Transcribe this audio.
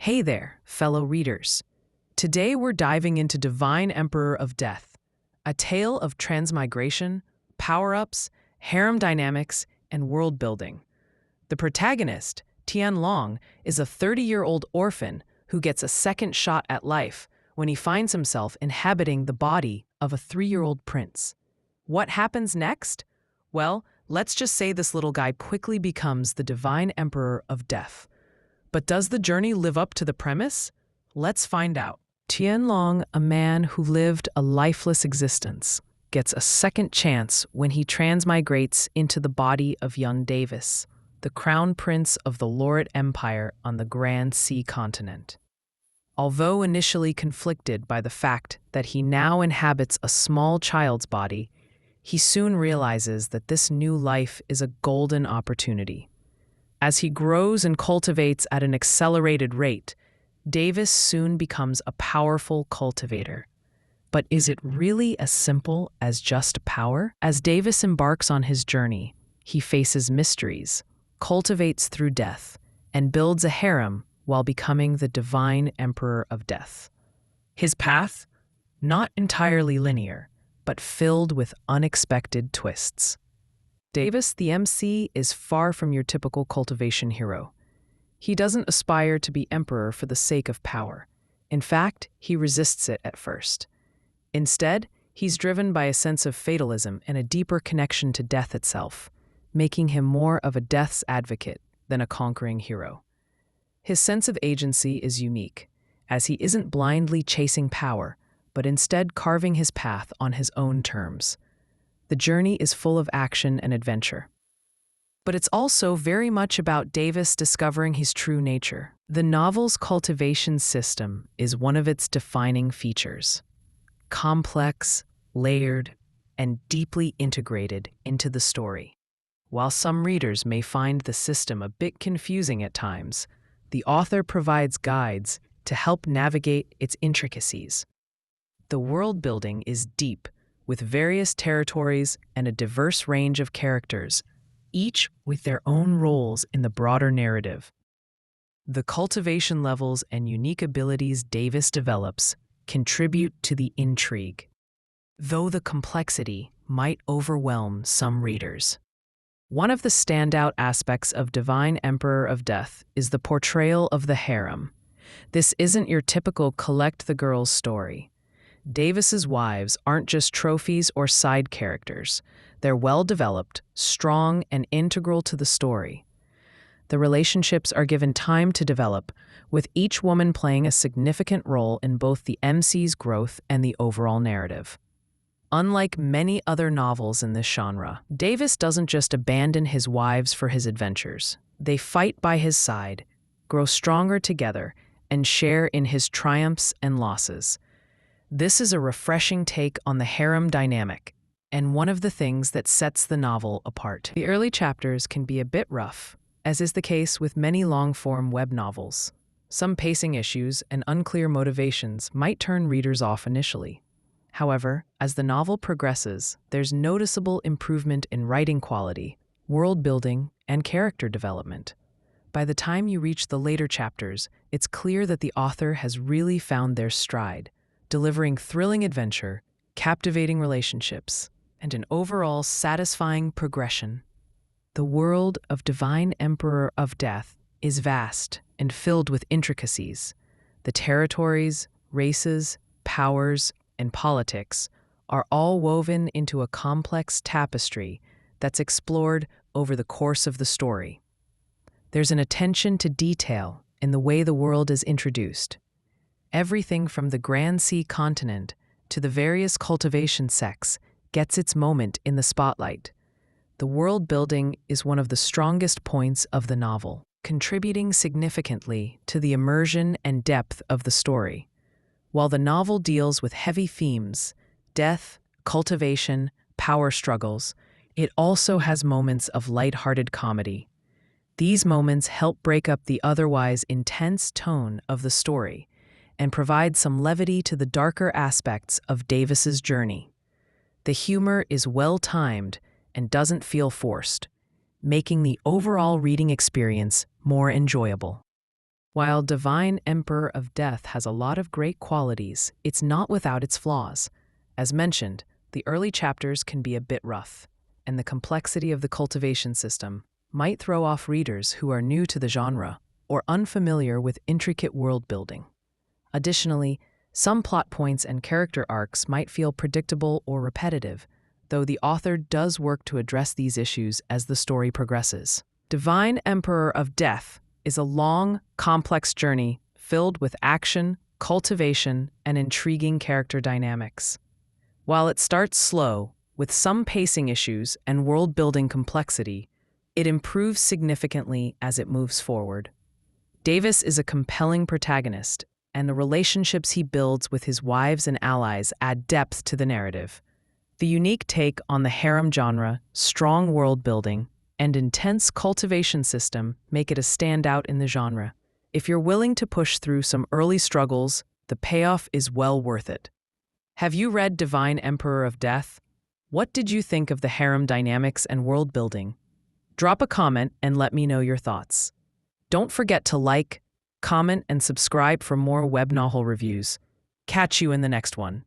Hey there, fellow readers. Today we're diving into Divine Emperor of Death, a tale of transmigration, power-ups, harem dynamics, and world building. The protagonist, Tian Long, is a 30-year-old orphan who gets a second shot at life when he finds himself inhabiting the body of a 3-year-old prince. What happens next? Well, let's just say this little guy quickly becomes the Divine Emperor of Death. But does the journey live up to the premise? Let's find out. Tian Long, a man who lived a lifeless existence, gets a second chance when he transmigrates into the body of young Davis, the crown prince of the Lorit Empire on the Grand Sea continent. Although initially conflicted by the fact that he now inhabits a small child's body, he soon realizes that this new life is a golden opportunity. As he grows and cultivates at an accelerated rate, Davis soon becomes a powerful cultivator. But is it really as simple as just power? As Davis embarks on his journey, he faces mysteries, cultivates through death, and builds a harem while becoming the Divine Emperor of Death. His path? Not entirely linear, but filled with unexpected twists. Davis, the MC, is far from your typical cultivation hero. He doesn't aspire to be emperor for the sake of power. In fact, he resists it at first. Instead, he's driven by a sense of fatalism and a deeper connection to death itself, making him more of a death's advocate than a conquering hero. His sense of agency is unique, as he isn't blindly chasing power, but instead carving his path on his own terms. The journey is full of action and adventure. But it's also very much about Davis discovering his true nature. The novel's cultivation system is one of its defining features. Complex, layered, and deeply integrated into the story. While some readers may find the system a bit confusing at times, the author provides guides to help navigate its intricacies. The world building is deep, with various territories and a diverse range of characters, each with their own roles in the broader narrative. The cultivation levels and unique abilities Davis develops contribute to the intrigue, though the complexity might overwhelm some readers. One of the standout aspects of Divine Emperor of Death is the portrayal of the harem. This isn't your typical collect the girls story. Davis's wives aren't just trophies or side characters. They're well-developed, strong, and integral to the story. The relationships are given time to develop, with each woman playing a significant role in both the MC's growth and the overall narrative. Unlike many other novels in this genre, Davis doesn't just abandon his wives for his adventures. They fight by his side, grow stronger together, and share in his triumphs and losses. This is a refreshing take on the harem dynamic, and one of the things that sets the novel apart. The early chapters can be a bit rough, as is the case with many long-form web novels. Some pacing issues and unclear motivations might turn readers off initially. However, as the novel progresses, there's noticeable improvement in writing quality, world building, and character development. By the time you reach the later chapters, it's clear that the author has really found their stride, delivering thrilling adventure, captivating relationships, and an overall satisfying progression. The world of Divine Emperor of Death is vast and filled with intricacies. The territories, races, powers, and politics are all woven into a complex tapestry that's explored over the course of the story. There's an attention to detail in the way the world is introduced. Everything from the Grand Sea continent to the various cultivation sects gets its moment in the spotlight. The world building is one of the strongest points of the novel, contributing significantly to the immersion and depth of the story. While the novel deals with heavy themes, death, cultivation, power struggles, it also has moments of light-hearted comedy. These moments help break up the otherwise intense tone of the story and provide some levity to the darker aspects of Davis's journey. The humor is well-timed and doesn't feel forced, making the overall reading experience more enjoyable. While Divine Emperor of Death has a lot of great qualities, it's not without its flaws. As mentioned, the early chapters can be a bit rough, and the complexity of the cultivation system might throw off readers who are new to the genre or unfamiliar with intricate world building. Additionally, some plot points and character arcs might feel predictable or repetitive, though the author does work to address these issues as the story progresses. Divine Emperor of Death is a long, complex journey filled with action, cultivation, and intriguing character dynamics. While it starts slow, with some pacing issues and world-building complexity, it improves significantly as it moves forward. Davis is a compelling protagonist, and the relationships he builds with his wives and allies add depth to the narrative. The unique take on the harem genre, strong world building, and intense cultivation system make it a standout in the genre. If you're willing to push through some early struggles, the payoff is well worth it. Have you read Divine Emperor of Death? What did you think of the harem dynamics and world building? Drop a comment and let me know your thoughts. Don't forget to like, comment, and subscribe for more web novel reviews. Catch you in the next one.